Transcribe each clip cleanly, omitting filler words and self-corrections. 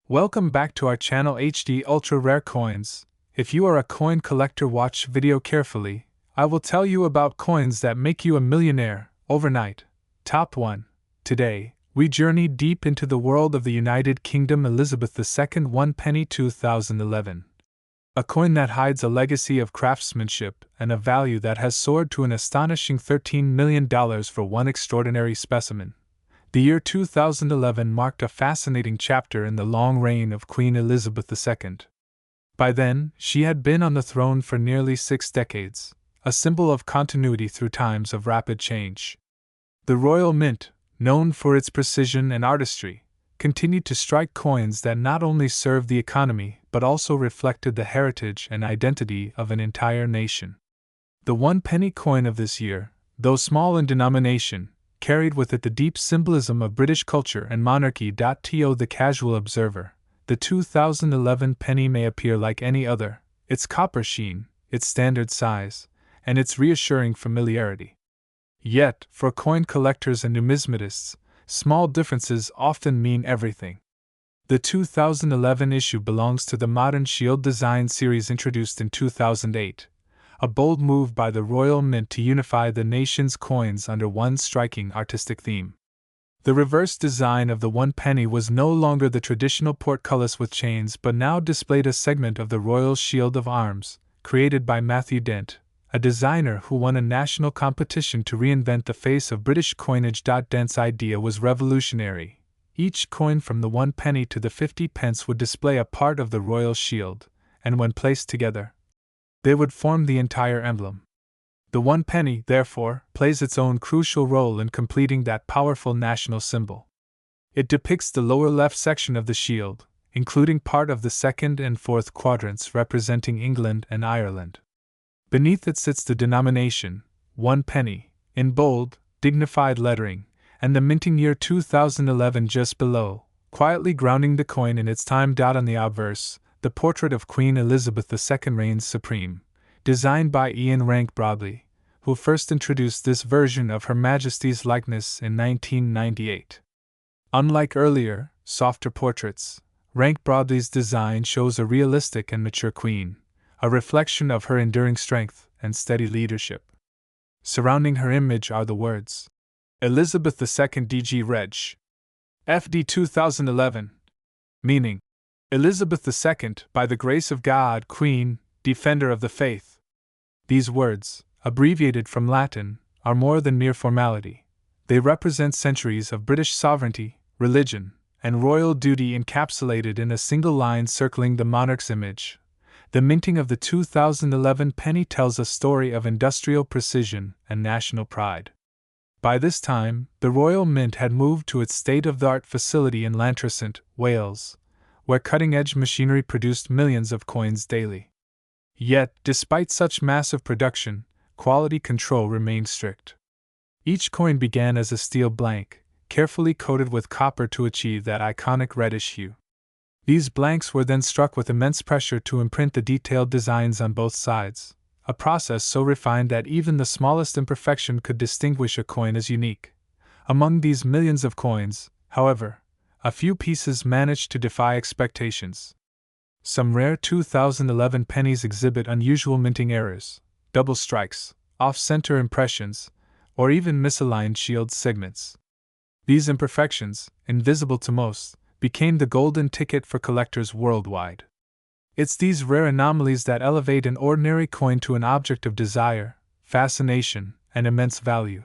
Welcome back to our channel HD Ultra Rare Coins. If you are a coin collector, watch video carefully. I will tell you about coins that make you a millionaire overnight. Top 1. Today, we journey deep into the world of the United Kingdom Elizabeth II 1 penny 2011. A coin that hides a legacy of craftsmanship and a value that has soared to an astonishing $13 million for one extraordinary specimen. The year 2011 marked a fascinating chapter in the long reign of Queen Elizabeth II. By then, she had been on the throne for nearly 6 decades, a symbol of continuity through times of rapid change. The Royal Mint, known for its precision and artistry, continued to strike coins that not only served the economy but also reflected the heritage and identity of an entire nation. The 1 penny coin of this year, though small in denomination, carried with it the deep symbolism of British culture and monarchy. To the casual observer, the 2011 penny may appear like any other, its copper sheen, its standard size, and its reassuring familiarity. Yet, for coin collectors and numismatists, small differences often mean everything. The 2011 issue belongs to the modern shield design series introduced in 2008. A bold move by the Royal Mint to unify the nation's coins under one striking artistic theme. The reverse design of the 1 penny was no longer the traditional portcullis with chains but now displayed a segment of the Royal Shield of Arms, created by Matthew Dent, a designer who won a national competition to reinvent the face of British coinage. Dent's idea was revolutionary. Each coin from the 1 penny to the 50 pence would display a part of the Royal Shield, and when placed together, they would form the entire emblem. The 1 penny, therefore, plays its own crucial role in completing that powerful national symbol. It depicts the lower left section of the shield, including part of the second and fourth quadrants representing England and Ireland. Beneath it sits the denomination, 1 penny, in bold, dignified lettering, and the minting year 2011 just below, quietly grounding the coin in its time. On the obverse, the portrait of Queen Elizabeth II reigns supreme, designed by Ian Rank Broadley, who first introduced this version of Her Majesty's likeness in 1998. Unlike earlier, softer portraits, Rank Broadley's design shows a realistic and mature queen, a reflection of her enduring strength and steady leadership. Surrounding her image are the words, Elizabeth II DG Reg. FD 2011, meaning, Elizabeth II, by the grace of God, Queen, Defender of the Faith. These words, abbreviated from Latin, are more than mere formality. They represent centuries of British sovereignty, religion, and royal duty encapsulated in a single line circling the monarch's image. The minting of the 2011 penny tells a story of industrial precision and national pride. By this time, the Royal Mint had moved to its state-of-the-art facility in Llantrisant, Wales, where cutting-edge machinery produced millions of coins daily. Yet, despite such massive production, quality control remained strict. Each coin began as a steel blank, carefully coated with copper to achieve that iconic reddish hue. These blanks were then struck with immense pressure to imprint the detailed designs on both sides, a process so refined that even the smallest imperfection could distinguish a coin as unique. Among these millions of coins, however, a few pieces managed to defy expectations. Some rare 2011 pennies exhibit unusual minting errors, double strikes, off-center impressions, or even misaligned shield segments. These imperfections, invisible to most, became the golden ticket for collectors worldwide. It's these rare anomalies that elevate an ordinary coin to an object of desire, fascination, and immense value.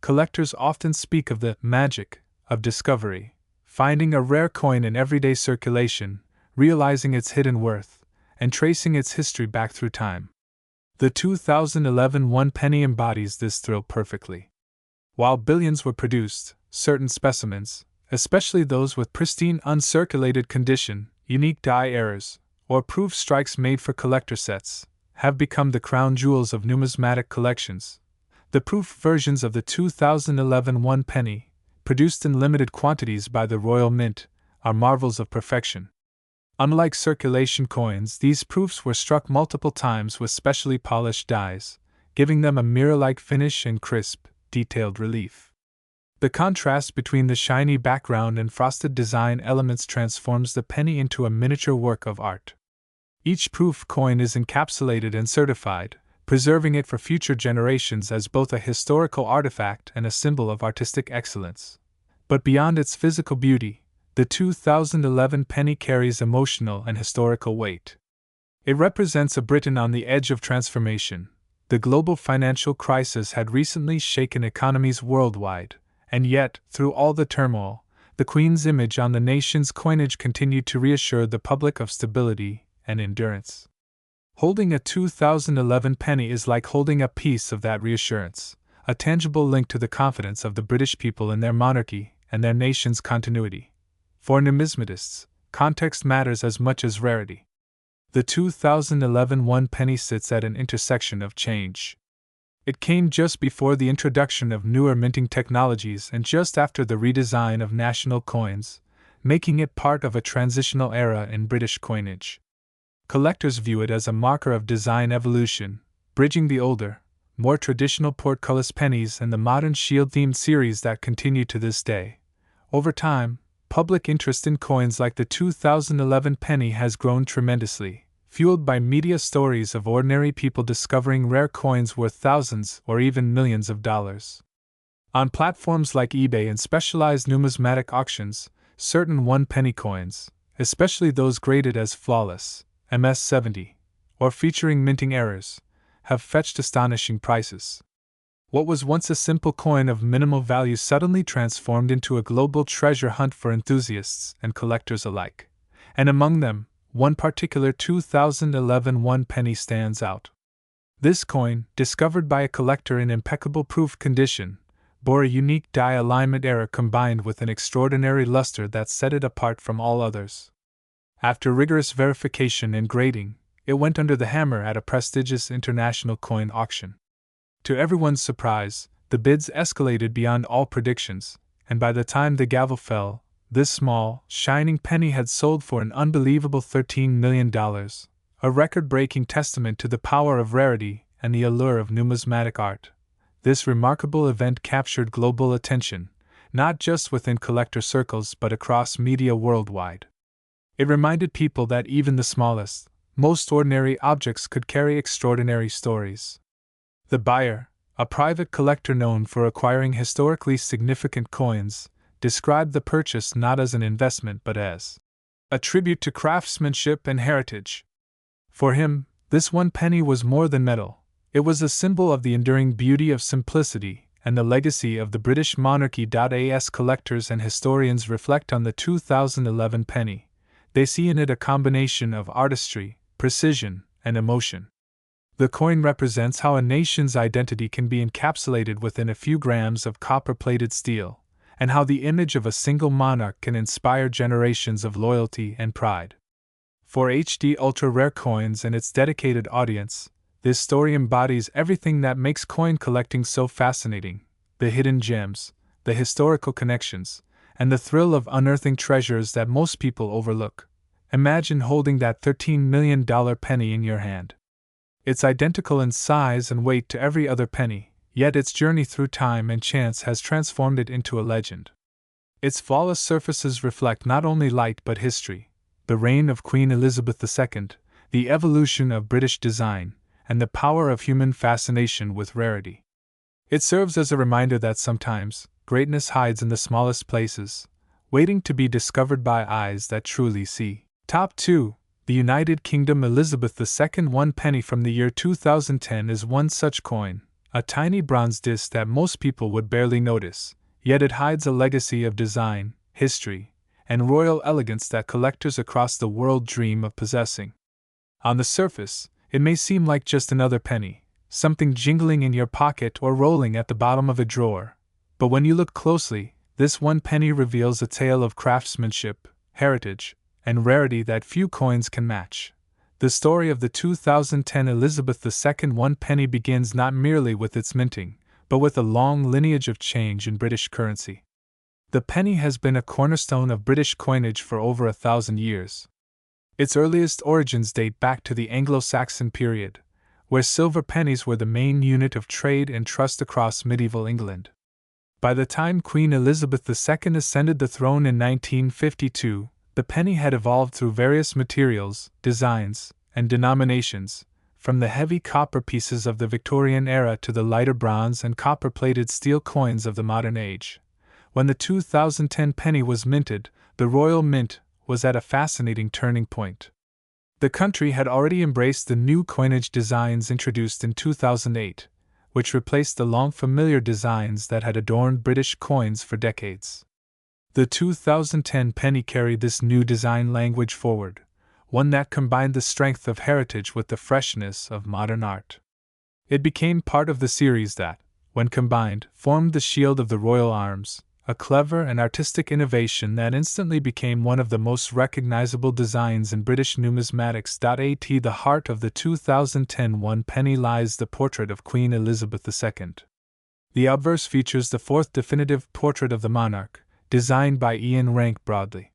Collectors often speak of the magic of discovery, finding a rare coin in everyday circulation, realizing its hidden worth, and tracing its history back through time. The 2011 1 penny embodies this thrill perfectly. While billions were produced, certain specimens, especially those with pristine uncirculated condition, unique die errors, or proof strikes made for collector sets, have become the crown jewels of numismatic collections. The proof versions of the 2011 1 penny, produced in limited quantities by the Royal Mint, are marvels of perfection. Unlike circulation coins, these proofs were struck multiple times with specially polished dies, giving them a mirror-like finish and crisp, detailed relief. The contrast between the shiny background and frosted design elements transforms the penny into a miniature work of art. Each proof coin is encapsulated and certified, preserving it for future generations as both a historical artifact and a symbol of artistic excellence. But beyond its physical beauty, the 2011 penny carries emotional and historical weight. It represents a Britain on the edge of transformation. The global financial crisis had recently shaken economies worldwide, and yet, through all the turmoil, the Queen's image on the nation's coinage continued to reassure the public of stability and endurance. Holding a 2011 penny is like holding a piece of that reassurance, a tangible link to the confidence of the British people in their monarchy and their nation's continuity. For numismatists, context matters as much as rarity. The 2011 one penny sits at an intersection of change. It came just before the introduction of newer minting technologies and just after the redesign of national coins, making it part of a transitional era in British coinage. Collectors view it as a marker of design evolution, bridging the older, more traditional portcullis pennies and the modern shield-themed series that continue to this day. Over time, public interest in coins like the 2011 penny has grown tremendously, fueled by media stories of ordinary people discovering rare coins worth thousands or even millions of dollars. On platforms like eBay and specialized numismatic auctions, certain one-penny coins, especially those graded as flawless, MS-70, or featuring minting errors, have fetched astonishing prices. What was once a simple coin of minimal value suddenly transformed into a global treasure hunt for enthusiasts and collectors alike. And among them, one particular 2011 one penny stands out. This coin, discovered by a collector in impeccable proof condition, bore a unique die alignment error combined with an extraordinary luster that set it apart from all others. After rigorous verification and grading, it went under the hammer at a prestigious international coin auction. To everyone's surprise, the bids escalated beyond all predictions, and by the time the gavel fell, this small, shining penny had sold for an unbelievable $13 million, a record-breaking testament to the power of rarity and the allure of numismatic art. This remarkable event captured global attention, not just within collector circles but across media worldwide. It reminded people that even the smallest, most ordinary objects could carry extraordinary stories. The buyer, a private collector known for acquiring historically significant coins, described the purchase not as an investment but as a tribute to craftsmanship and heritage. For him, this one penny was more than metal. It was a symbol of the enduring beauty of simplicity and the legacy of the British monarchy. As collectors and historians reflect on the 2011 penny, they see in it a combination of artistry, precision, and emotion. The coin represents how a nation's identity can be encapsulated within a few grams of copper-plated steel, and how the image of a single monarch can inspire generations of loyalty and pride. For HD ultra-rare coins and its dedicated audience, this story embodies everything that makes coin collecting so fascinating: the hidden gems, the historical connections, and the thrill of unearthing treasures that most people overlook. Imagine holding that $13 million penny in your hand. It's identical in size and weight to every other penny, yet its journey through time and chance has transformed it into a legend. Its flawless surfaces reflect not only light but history, the reign of Queen Elizabeth II, the evolution of British design, and the power of human fascination with rarity. It serves as a reminder that sometimes, greatness hides in the smallest places, waiting to be discovered by eyes that truly see. Top 2. The United Kingdom Elizabeth II one penny from the year 2010 is one such coin, a tiny bronze disc that most people would barely notice, yet it hides a legacy of design, history, and royal elegance that collectors across the world dream of possessing. On the surface, it may seem like just another penny, something jingling in your pocket or rolling at the bottom of a drawer. But when you look closely, this one penny reveals a tale of craftsmanship, heritage, and rarity that few coins can match. The story of the 2010 Elizabeth II one penny begins not merely with its minting, but with a long lineage of change in British currency. The penny has been a cornerstone of British coinage for over 1,000 years. Its earliest origins date back to the Anglo-Saxon period, where silver pennies were the main unit of trade and trust across medieval England. By the time Queen Elizabeth II ascended the throne in 1952, the penny had evolved through various materials, designs, and denominations, from the heavy copper pieces of the Victorian era to the lighter bronze and copper-plated steel coins of the modern age. When the 2010 penny was minted, the Royal Mint was at a fascinating turning point. The country had already embraced the new coinage designs introduced in 2008, which replaced the long familiar designs that had adorned British coins for decades. The 2010 penny carried this new design language forward, one that combined the strength of heritage with the freshness of modern art. It became part of the series that, when combined, formed the shield of the royal arms, a clever and artistic innovation that instantly became one of the most recognizable designs in British numismatics. At the heart of the 2010 one penny lies the portrait of Queen Elizabeth II. The obverse features the fourth definitive portrait of the monarch, designed by Ian Rank Broadley.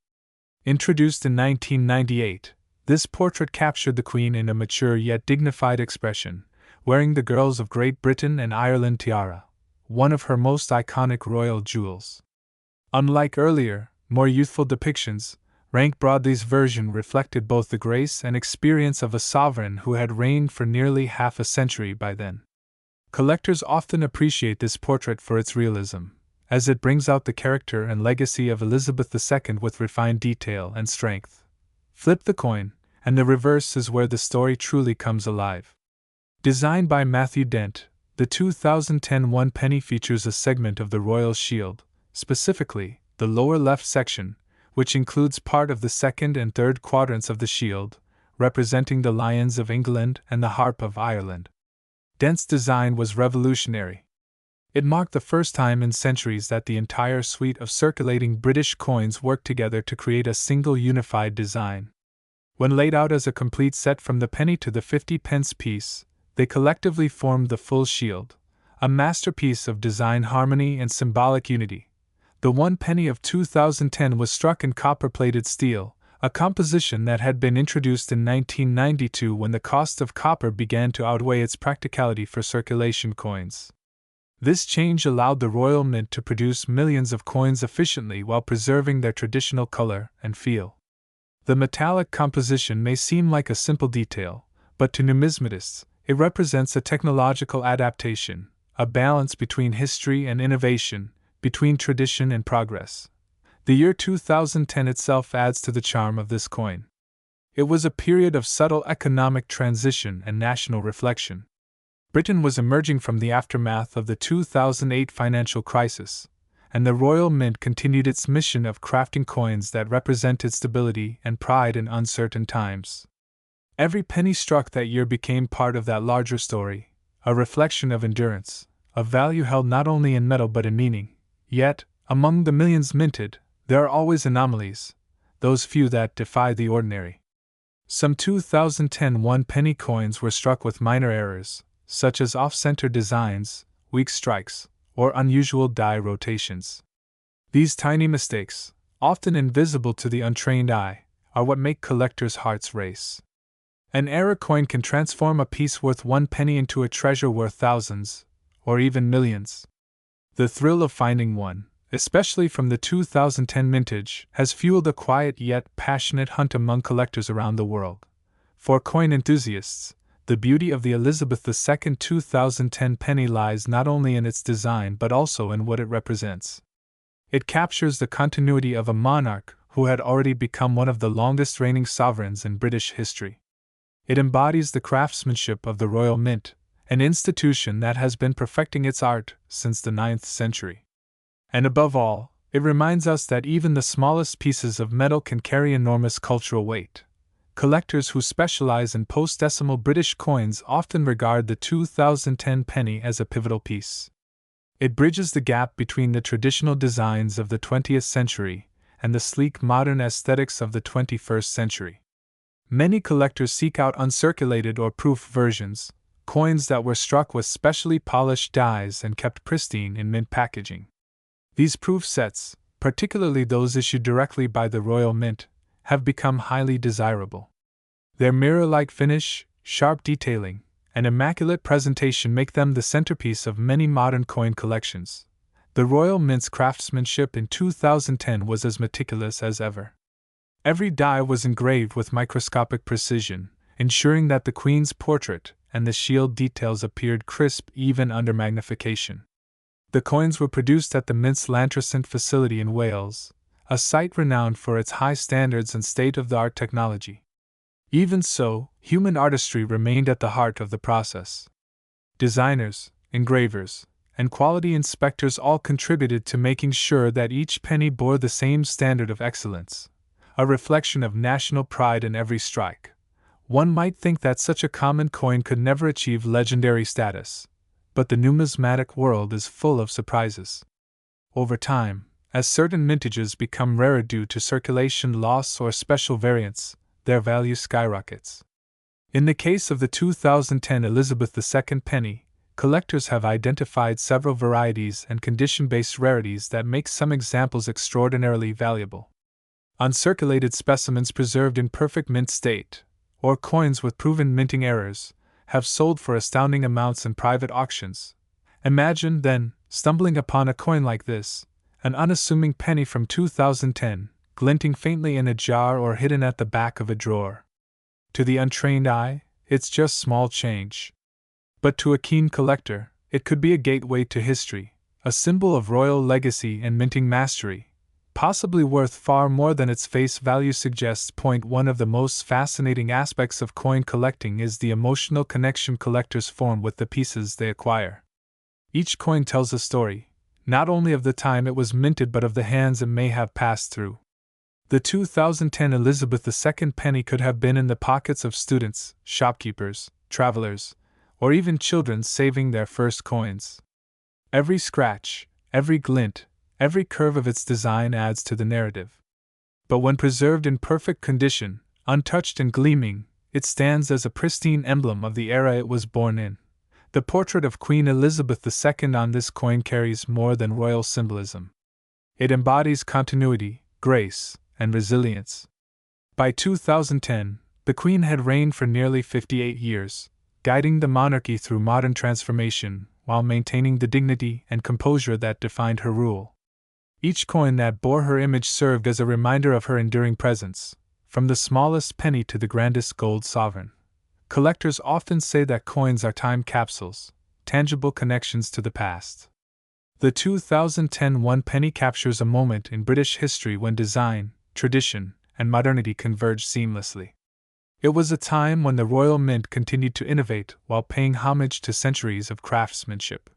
Introduced in 1998, this portrait captured the Queen in a mature yet dignified expression, wearing the Girls of Great Britain and Ireland tiara, one of her most iconic royal jewels. Unlike earlier, more youthful depictions, Rank Broadley's version reflected both the grace and experience of a sovereign who had reigned for nearly half a century by then. Collectors often appreciate this portrait for its realism, as it brings out the character and legacy of Elizabeth II with refined detail and strength. Flip the coin, and the reverse is where the story truly comes alive. Designed by Matthew Dent, the 2010 one penny features a segment of the royal shield, specifically, the lower left section, which includes part of the second and third quadrants of the shield, representing the Lions of England and the Harp of Ireland. Dent's design was revolutionary. It marked the first time in centuries that the entire suite of circulating British coins worked together to create a single unified design. When laid out as a complete set from the penny to the 50-pence piece, they collectively formed the full shield, a masterpiece of design harmony and symbolic unity. The one penny of 2010 was struck in copper-plated steel, a composition that had been introduced in 1992 when the cost of copper began to outweigh its practicality for circulation coins. This change allowed the Royal Mint to produce millions of coins efficiently while preserving their traditional color and feel. The metallic composition may seem like a simple detail, but to numismatists, it represents a technological adaptation, a balance between history and innovation, between tradition and progress. The year 2010 itself adds to the charm of this coin. It was a period of subtle economic transition and national reflection. Britain was emerging from the aftermath of the 2008 financial crisis, and the Royal Mint continued its mission of crafting coins that represented stability and pride in uncertain times. Every penny struck that year became part of that larger story, a reflection of endurance, a value held not only in metal but in meaning. Yet, among the millions minted, there are always anomalies, those few that defy the ordinary. Some 2010 one penny coins were struck with minor errors, such as off-center designs, weak strikes, or unusual die rotations. These tiny mistakes, often invisible to the untrained eye, are what make collectors' hearts race. An error coin can transform a piece worth one penny into a treasure worth thousands, or even millions. The thrill of finding one, especially from the 2010 mintage, has fueled a quiet yet passionate hunt among collectors around the world. For coin enthusiasts, the beauty of the Elizabeth II 2010 penny lies not only in its design but also in what it represents. It captures the continuity of a monarch who had already become one of the longest reigning sovereigns in British history. It embodies the craftsmanship of the Royal Mint, an institution that has been perfecting its art since the 9th century. And above all, it reminds us that even the smallest pieces of metal can carry enormous cultural weight. Collectors who specialize in post-decimal British coins often regard the 2010 penny as a pivotal piece. It bridges the gap between the traditional designs of the 20th century and the sleek modern aesthetics of the 21st century. Many collectors seek out uncirculated or proof versions, coins that were struck with specially polished dies and kept pristine in mint packaging. These proof sets, particularly those issued directly by the Royal Mint, have become highly desirable. Their mirror-like finish, sharp detailing, and immaculate presentation make them the centerpiece of many modern coin collections. The Royal Mint's craftsmanship in 2010 was as meticulous as ever. Every die was engraved with microscopic precision, ensuring that the Queen's portrait and the shield details appeared crisp even under magnification. The coins were produced at the Mint's Llantrisant facility in Wales, a site renowned for its high standards and state-of-the-art technology. Even so, human artistry remained at the heart of the process. Designers, engravers, and quality inspectors all contributed to making sure that each penny bore the same standard of excellence, a reflection of national pride in every strike. One might think that such a common coin could never achieve legendary status, but the numismatic world is full of surprises. Over time, as certain mintages become rarer due to circulation loss or special variants, their value skyrockets. In the case of the 2010 Elizabeth II penny, collectors have identified several varieties and condition-based rarities that make some examples extraordinarily valuable. Uncirculated specimens preserved in perfect mint state, or coins with proven minting errors, have sold for astounding amounts in private auctions. Imagine, then, stumbling upon a coin like this, an unassuming penny from 2010, glinting faintly in a jar or hidden at the back of a drawer. To the untrained eye, it's just small change. But to a keen collector, it could be a gateway to history, a symbol of royal legacy and minting mastery, possibly worth far more than its face value suggests. One of the most fascinating aspects of coin collecting is the emotional connection collectors form with the pieces they acquire. Each coin tells a story, not only of the time it was minted but of the hands it may have passed through. The 2010 Elizabeth II penny could have been in the pockets of students, shopkeepers, travelers, or even children saving their first coins. Every scratch, every glint, every curve of its design adds to the narrative. But when preserved in perfect condition, untouched and gleaming, it stands as a pristine emblem of the era it was born in. The portrait of Queen Elizabeth II on this coin carries more than royal symbolism. It embodies continuity, grace, and resilience. By 2010, the Queen had reigned for nearly 58 years, guiding the monarchy through modern transformation while maintaining the dignity and composure that defined her rule. Each coin that bore her image served as a reminder of her enduring presence, from the smallest penny to the grandest gold sovereign. Collectors often say that coins are time capsules, tangible connections to the past. The 2010 one penny captures a moment in British history when design, tradition, and modernity converged seamlessly. It was a time when the Royal Mint continued to innovate while paying homage to centuries of craftsmanship.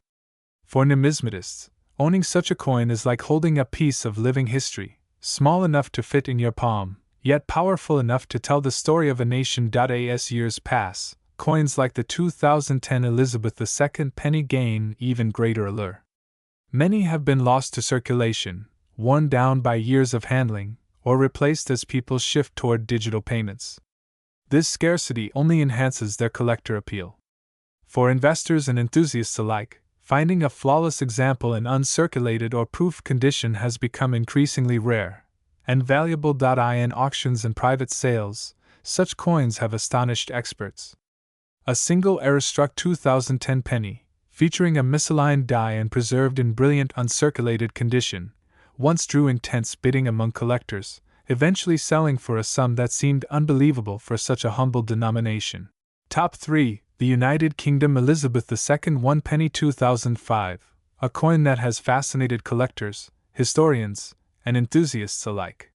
For numismatists, owning such a coin is like holding a piece of living history, small enough to fit in your palm, yet powerful enough to tell the story of a nation. As years pass, coins like the 2010 Elizabeth II penny gain even greater allure. Many have been lost to circulation, worn down by years of handling, or replaced as people shift toward digital payments. This scarcity only enhances their collector appeal. For investors and enthusiasts alike, finding a flawless example in uncirculated or proof condition has become increasingly rare and valuable. In auctions and private sales, such coins have astonished experts. A single error-struck 2010 penny, featuring a misaligned die and preserved in brilliant uncirculated condition, once drew intense bidding among collectors, eventually selling for a sum that seemed unbelievable for such a humble denomination. Top 3. The United Kingdom Elizabeth II one penny 2005, a coin that has fascinated collectors, historians, and enthusiasts alike.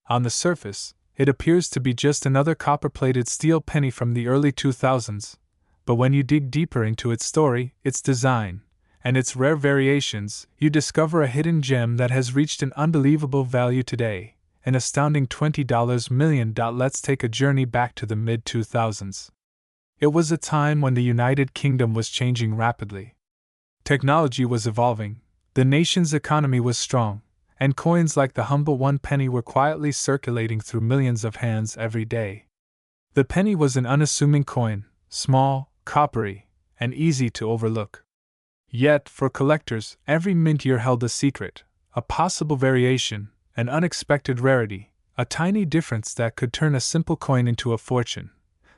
On the surface, it appears to be just another copper-plated steel penny from the early 2000s, but when you dig deeper into its story, its design, and its rare variations, you discover a hidden gem that has reached an unbelievable value today. An astounding $20 million. Let's take a journey back to the mid-2000s. It was a time when the United Kingdom was changing rapidly. Technology was evolving, the nation's economy was strong, and coins like the humble one penny were quietly circulating through millions of hands every day. The penny was an unassuming coin, small, coppery, and easy to overlook. Yet, for collectors, every mint year held a secret, a possible variation, an unexpected rarity, a tiny difference that could turn a simple coin into a fortune.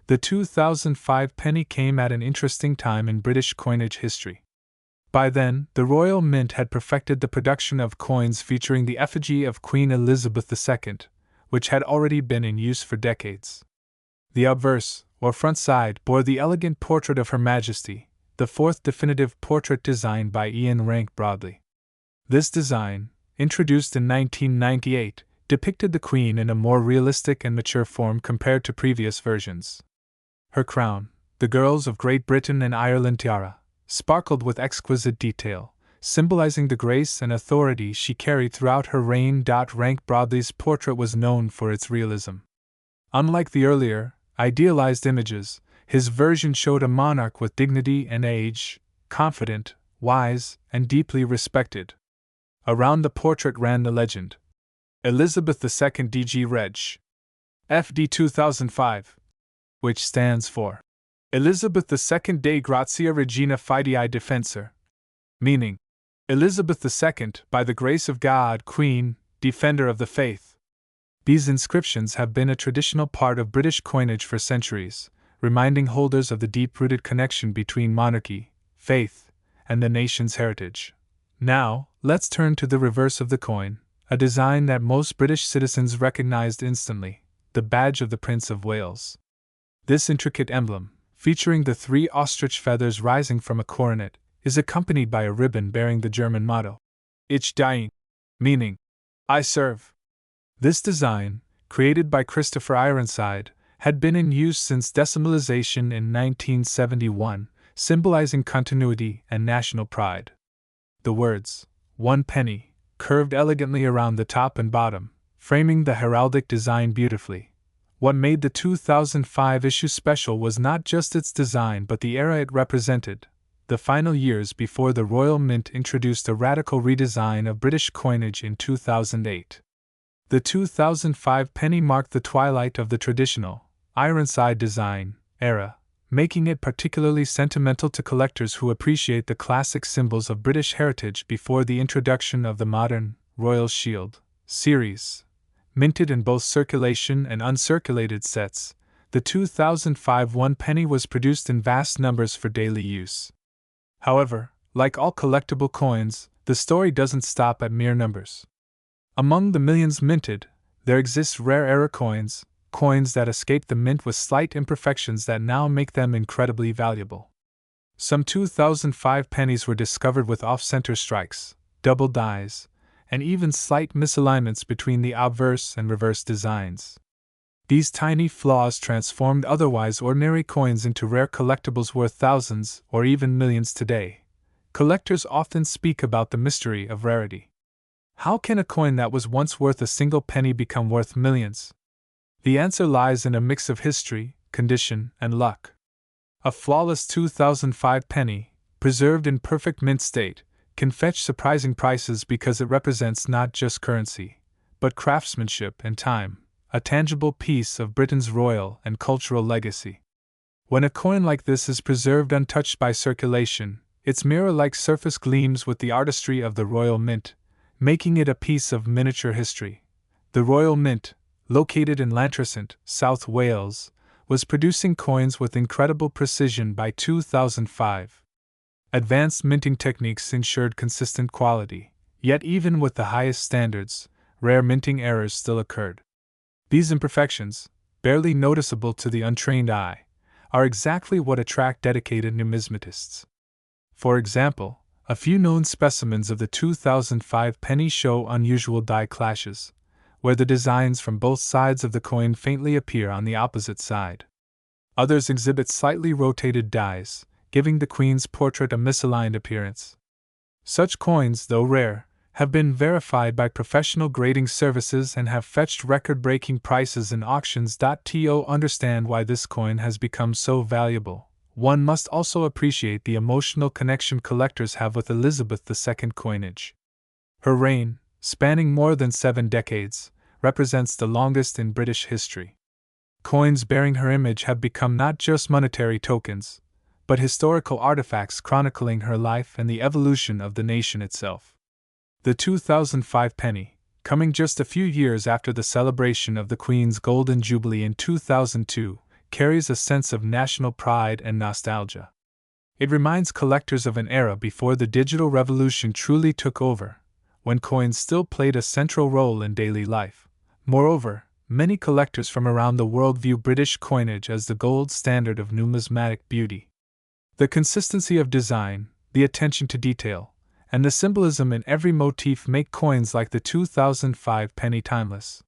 The 2005 penny came at an interesting time in British coinage history. By then, the Royal Mint had perfected the production of coins featuring the effigy of Queen Elizabeth II, which had already been in use for decades. The obverse, or front side, bore the elegant portrait of Her Majesty, the fourth definitive portrait designed by Ian Rank Broadley. This design, introduced in 1998, depicted the Queen in a more realistic and mature form compared to previous versions. Her crown, the Girls of Great Britain and Ireland tiara, sparkled with exquisite detail, symbolizing the grace and authority she carried throughout her reign. Rank Broadley's portrait was known for its realism. Unlike the earlier, idealized images, his version showed a monarch with dignity and age, confident, wise, and deeply respected. Around the portrait ran the legend, Elizabeth II DG Reg. FD 2005, which stands for Elizabeth II de Grazia Regina Fidei Defensor, meaning, Elizabeth II, by the grace of God, Queen, Defender of the Faith. These inscriptions have been a traditional part of British coinage for centuries, reminding holders of the deep-rooted connection between monarchy, faith, and the nation's heritage. Now, let's turn to the reverse of the coin, a design that most British citizens recognized instantly, the badge of the Prince of Wales. This intricate emblem, featuring the 3 ostrich feathers rising from a coronet, is accompanied by a ribbon bearing the German motto, Ich diene, meaning, I serve. This design, created by Christopher Ironside, had been in use since decimalization in 1971, symbolizing continuity and national pride. The words, 1 penny, curved elegantly around the top and bottom, framing the heraldic design beautifully. What made the 2005 issue special was not just its design but the era it represented, the final years before the Royal Mint introduced a radical redesign of British coinage in 2008. The 2005 penny marked the twilight of the traditional, Ironside design era, making it particularly sentimental to collectors who appreciate the classic symbols of British heritage before the introduction of the modern Royal Shield series. Minted in both circulation and uncirculated sets, the 2005 1 penny was produced in vast numbers for daily use. However, like all collectible coins, the story doesn't stop at mere numbers. Among the millions minted, there exist rare era coins, coins that escape the mint with slight imperfections that now make them incredibly valuable. Some 2005 pennies were discovered with off-center strikes, double dies, and even slight misalignments between the obverse and reverse designs. These tiny flaws transformed otherwise ordinary coins into rare collectibles worth thousands or even millions today. Collectors often speak about the mystery of rarity. How can a coin that was once worth a single penny become worth millions? The answer lies in a mix of history, condition, and luck. A flawless 2005 penny, preserved in perfect mint state, can fetch surprising prices because it represents not just currency, but craftsmanship and time, a tangible piece of Britain's royal and cultural legacy. When a coin like this is preserved untouched by circulation, its mirror-like surface gleams with the artistry of the Royal Mint, making it a piece of miniature history. The Royal Mint, located in Llantrisant, South Wales, was producing coins with incredible precision by 2005. Advanced minting techniques ensured consistent quality, yet even with the highest standards, rare minting errors still occurred. These imperfections, barely noticeable to the untrained eye, are exactly what attract dedicated numismatists. For example, a few known specimens of the 2005 penny show unusual die clashes, where the designs from both sides of the coin faintly appear on the opposite side. Others exhibit slightly rotated dies, giving the Queen's portrait a misaligned appearance. Such coins, though rare, have been verified by professional grading services and have fetched record-breaking prices in auctions. To understand why this coin has become so valuable, one must also appreciate the emotional connection collectors have with Elizabeth II coinage. Her reign, spanning more than 7 decades, represents the longest in British history. Coins bearing her image have become not just monetary tokens, but historical artifacts chronicling her life and the evolution of the nation itself. The 2005 penny, coming just a few years after the celebration of the Queen's Golden Jubilee in 2002, carries a sense of national pride and nostalgia. It reminds collectors of an era before the digital revolution truly took over, when coins still played a central role in daily life. Moreover, many collectors from around the world view British coinage as the gold standard of numismatic beauty. The consistency of design, the attention to detail, and the symbolism in every motif make coins like the 2005 penny timeless.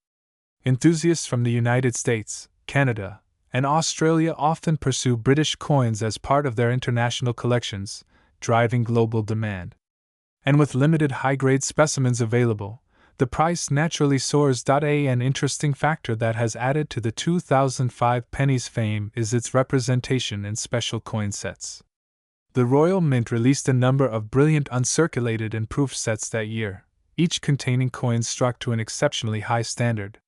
Enthusiasts from the United States, Canada, and Australia often pursue British coins as part of their international collections, driving global demand. And with limited high-grade specimens available, the price naturally soars. An interesting factor that has added to the 2005 penny's fame is its representation in special coin sets. The Royal Mint released a number of brilliant uncirculated and proof sets that year, each containing coins struck to an exceptionally high standard.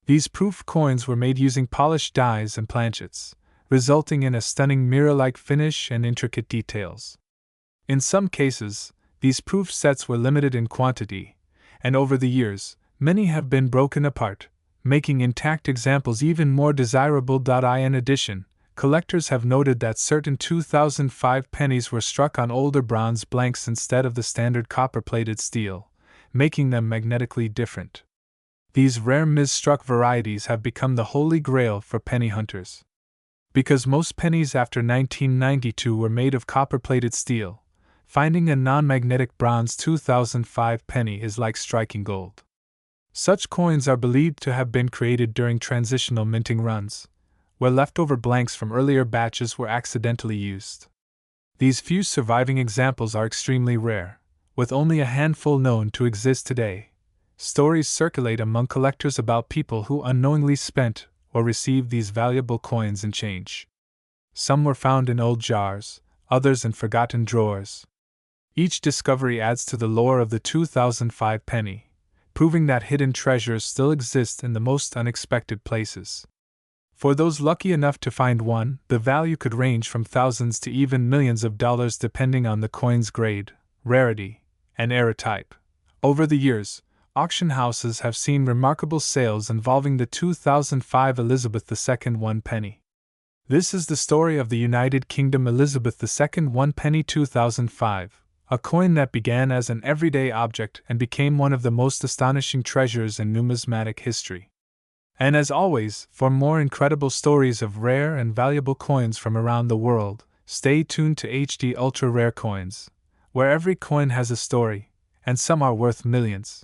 These proof coins were made using polished dies and planchets, resulting in a stunning mirror-like finish and intricate details. In some cases, these proof sets were limited in quantity, and over the years, many have been broken apart, making intact examples even more desirable. In addition, collectors have noted that certain 2005 pennies were struck on older bronze blanks instead of the standard copper-plated steel, making them magnetically different. These rare mis-struck varieties have become the holy grail for penny hunters. Because most pennies after 1992 were made of copper-plated steel, finding a non-magnetic bronze 2005 penny is like striking gold. Such coins are believed to have been created during transitional minting runs, where leftover blanks from earlier batches were accidentally used. These few surviving examples are extremely rare, with only a handful known to exist today. Stories circulate among collectors about people who unknowingly spent or received these valuable coins in change. Some were found in old jars, others in forgotten drawers. Each discovery adds to the lore of the 2005 penny, proving that hidden treasures still exist in the most unexpected places. For those lucky enough to find one, the value could range from thousands to even millions of dollars depending on the coin's grade, rarity, and era type. Over the years, auction houses have seen remarkable sales involving the 2005 Elizabeth II 1 penny. This is the story of the United Kingdom Elizabeth II 1 penny 2005, a coin that began as an everyday object and became one of the most astonishing treasures in numismatic history. And as always, for more incredible stories of rare and valuable coins from around the world, stay tuned to HD Ultra Rare Coins, where every coin has a story, and some are worth millions.